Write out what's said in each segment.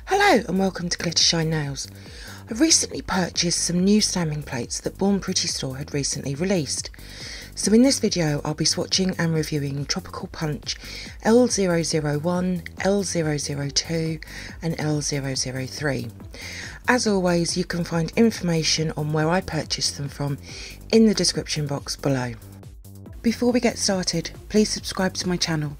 Hello and welcome to Glittershinenails. I recently purchased some new stamping plates that Born Pretty store had recently released. So in this video I'll be swatching and reviewing Tropical Punch L001, L002 and L003. As always, you can find information on where I purchased them from in the description box below. Before we get started, please subscribe to my channel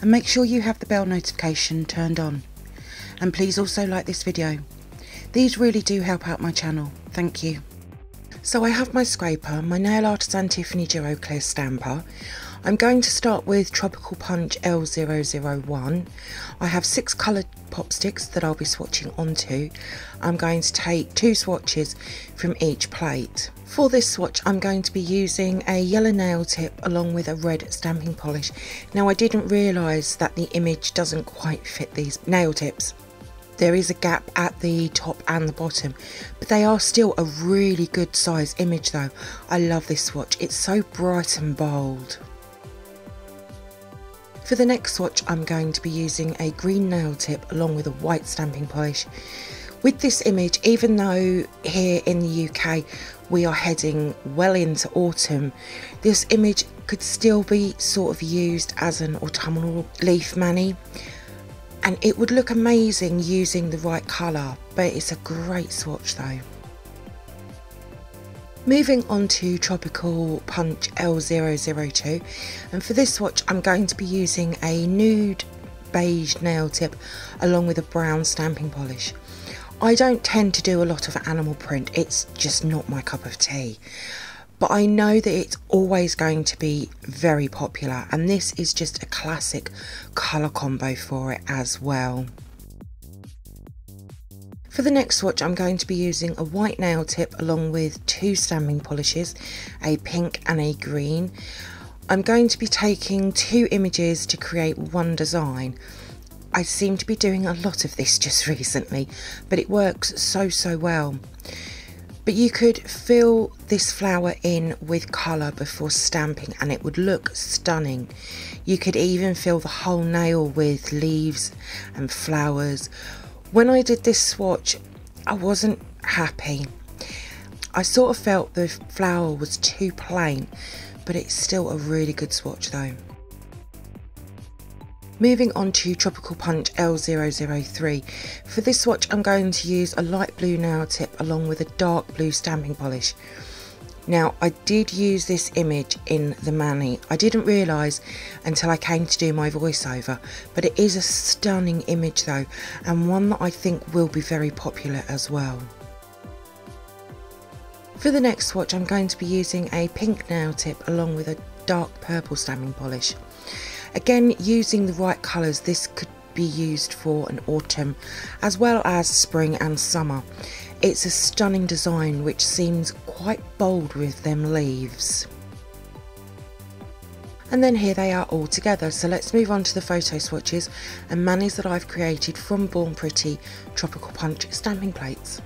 and make sure you have the bell notification turned on. And please also like this video. These really do help out my channel, thank you. So I have my scraper, my nail artisan Tiffany Duo clear stamper. I'm going to start with Tropical Punch L001. I have 6 coloured pop sticks that I'll be swatching onto. I'm going to take 2 swatches from each plate. For this swatch I'm going to be using a yellow nail tip along with a red stamping polish. Now I didn't realise that the image doesn't quite fit these nail tips. There is a gap at the top and the bottom, but they are still a really good size image though. I love this swatch, it's so bright and bold. For the next swatch I'm going to be using a green nail tip along with a white stamping polish. With this image, even though here in the UK we are heading well into autumn, this image could still be sort of used as an autumnal leaf mani. And it would look amazing using the right colour, but it's a great swatch though. Moving on to Tropical Punch L002, and for this swatch I'm going to be using a nude beige nail tip along with a brown stamping polish. I don't tend to do a lot of animal print, it's just not my cup of tea. But I know that it's always going to be very popular, and this is just a classic colour combo for it as well. For the next swatch I'm going to be using a white nail tip along with 2 stamping polishes, a pink and a green. I'm going to be taking 2 images to create one design. I seem to be doing a lot of this just recently, but it works so well. But you could fill this flower in with colour before stamping and it would look stunning. You could even fill the whole nail with leaves and flowers. When I did this swatch, I wasn't happy. I sort of felt the flower was too plain, but it's still a really good swatch though. Moving on to Tropical Punch L003. For this swatch I'm going to use a light blue nail tip along with a dark blue stamping polish. Now I did use this image in the mani. I didn't realise until I came to do my voiceover, but it is a stunning image though, and one that I think will be very popular as well. For the next swatch I'm going to be using a pink nail tip along with a dark purple stamping polish. Again, using the right colours, this could be used for an autumn as well as spring and summer. It's a stunning design which seems quite bold with them leaves. And then here they are all together, so let's move on to the photo swatches and manis that I've created from Born Pretty Tropical Punch stamping plates.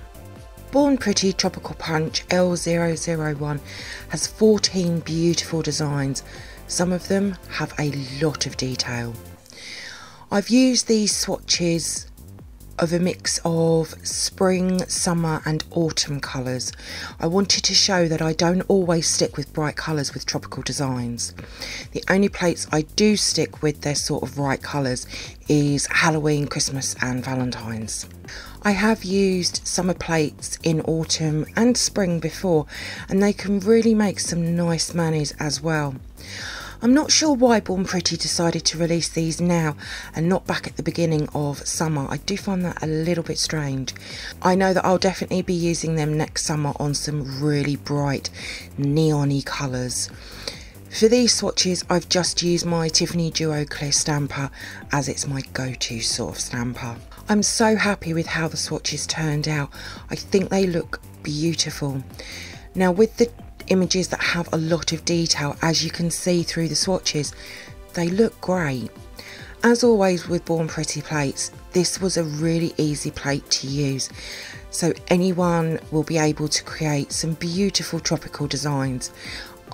Born Pretty Tropical Punch L001 has 14 beautiful designs. Some of them have a lot of detail. I've used these swatches of a mix of spring, summer and autumn colours. I wanted to show that I don't always stick with bright colours with tropical designs. The only plates I do stick with their sort of bright colours is Halloween, Christmas and Valentine's. I have used summer plates in autumn and spring before, and they can really make some nice manis as well. I'm not sure why Born Pretty decided to release these now and not back at the beginning of summer. I do find that a little bit strange. I know that I'll definitely be using them next summer on some really bright neon-y colours. For these swatches I've just used my Tiffany Duo clear stamper as it's my go-to sort of stamper. I'm so happy with how the swatches turned out. I think they look beautiful. Now with the images that have a lot of detail, as you can see through the swatches, they look great. As always with Born Pretty plates, this was a really easy plate to use, so anyone will be able to create some beautiful tropical designs.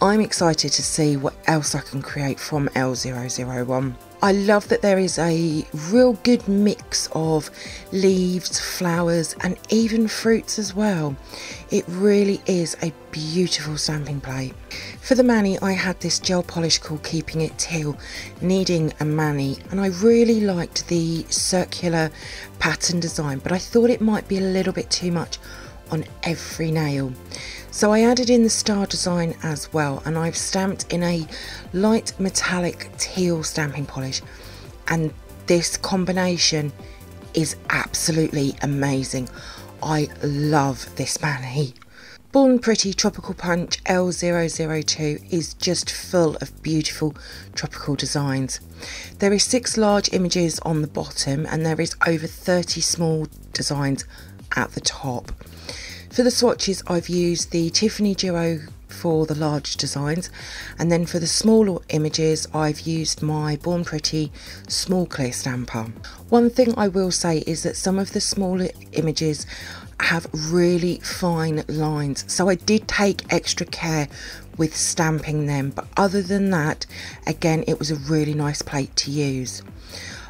I'm excited to see what else I can create from L001. I love that there is a real good mix of leaves, flowers and even fruits as well. It really is a beautiful stamping plate. For the mani, I had this gel polish called Keeping It Teal, needing a mani, and I really liked the circular pattern design, but I thought it might be a little bit too much on every nail. So I added in the star design as well, and I've stamped in a light metallic teal stamping polish, and this combination is absolutely amazing. I love this mani. Born Pretty Tropical Punch L002 is just full of beautiful tropical designs. There is 6 large images on the bottom and there is over 30 small designs at the top. For the swatches, I've used the Tiffany Duo for the large designs, and then for the smaller images I've used my Born Pretty small clear stamper. One thing I will say is that some of the smaller images have really fine lines, so I did take extra care with stamping them, but other than that, again, it was a really nice plate to use.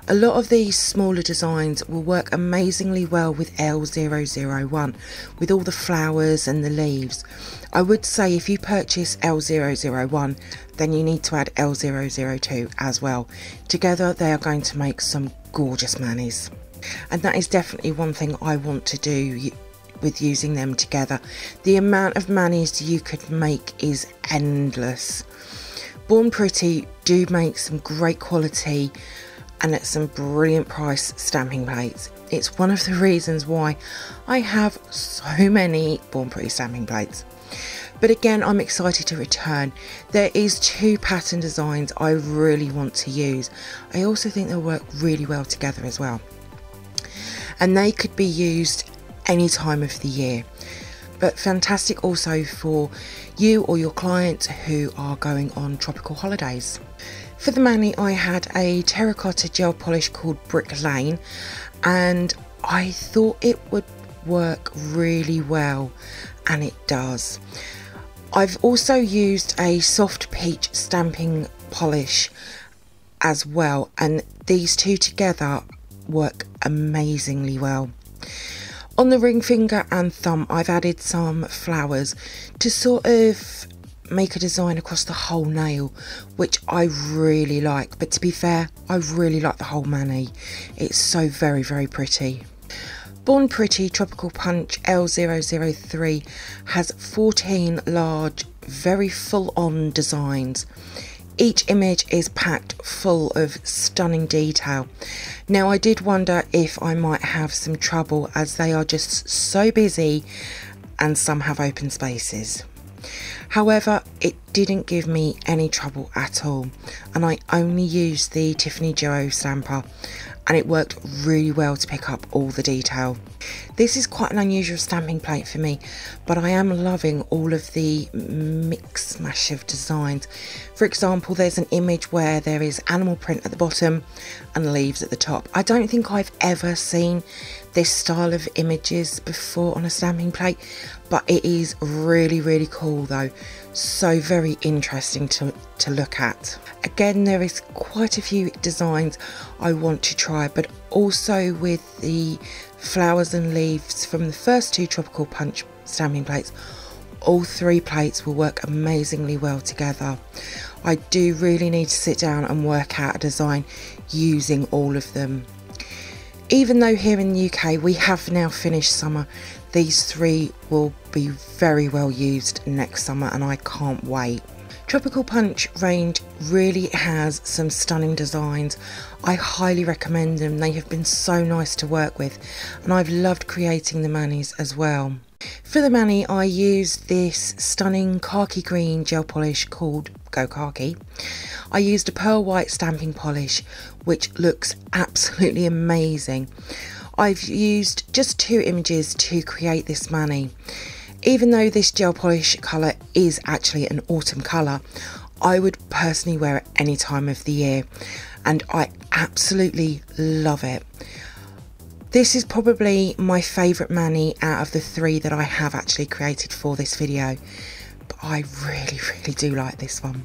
A lot of these smaller designs will work amazingly well with L001, with all the flowers and the leaves. I would say if you purchase L001, then you need to add L002 as well. Together they are going to make some gorgeous manis. And that is definitely one thing I want to do with using them together. The amount of manis you could make is endless. Born Pretty do make some great quality and at some brilliant price stamping plates. It's one of the reasons why I have so many Born Pretty stamping plates. But again, I'm excited to return. There is 2 pattern designs I really want to use. I also think they'll work really well together as well. And they could be used any time of the year. But fantastic also for you or your clients who are going on tropical holidays. For the mani, I had a terracotta gel polish called Brick Lane, and I thought it would work really well, and it does. I've also used a soft peach stamping polish as well, and these 2 together work amazingly well. On the ring finger and thumb, I've added some flowers to sort of make a design across the whole nail, which I really like. But to be fair, I really like the whole mani. It's so very, very pretty. Born Pretty Tropical Punch L003 has 14 large, very full-on designs. Each image is packed full of stunning detail. Now, I did wonder if I might have some trouble as they are just so busy and some have open spaces. However, it didn't give me any trouble at all, and I only used the Tiffany Duo stamper and it worked really well to pick up all the detail. This is quite an unusual stamping plate for me, but I am loving all of the mix mash of designs. For example, there's an image where there is animal print at the bottom and leaves at the top. I don't think I've ever seen this style of images before on a stamping plate, but it is really, really cool though. So very interesting to look at. Again, there is quite a few designs I want to try, but also with the flowers and leaves from the first 2 Tropical Punch stamping plates, all 3 plates will work amazingly well together. I do really need to sit down and work out a design using all of them. Even though here in the UK we have now finished summer, these 3 will be very well used next summer and I can't wait. Tropical Punch range really has some stunning designs. I highly recommend them. They have been so nice to work with and I've loved creating the manis as well. For the mani, I used this stunning khaki green gel polish called Go Khaki. I used a pearl white stamping polish which looks absolutely amazing. I've used just 2 images to create this mani. Even though this gel polish colour is actually an autumn colour, I would personally wear it any time of the year and I absolutely love it. This is probably my favourite mani out of the 3 that I have actually created for this video, but I really do like this one.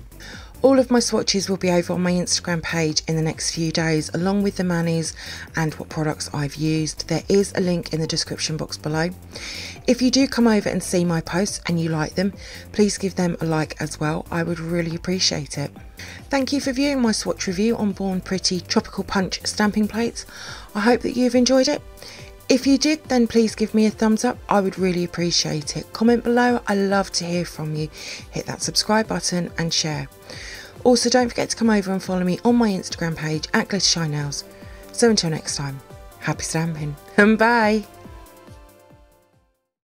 All of my swatches will be over on my Instagram page in the next few days, along with the manis and what products I've used. There is a link in the description box below. If you do come over and see my posts and you like them, please give them a like as well. I would really appreciate it. Thank you for viewing my swatch review on Born Pretty Tropical Punch stamping plates. I hope that you've enjoyed it. If you did, then please give me a thumbs up. I would really appreciate it. Comment below. I love to hear from you. Hit that subscribe button and share. Also, don't forget to come over and follow me on my Instagram page at glittershinenails. So until next time, happy stamping and bye.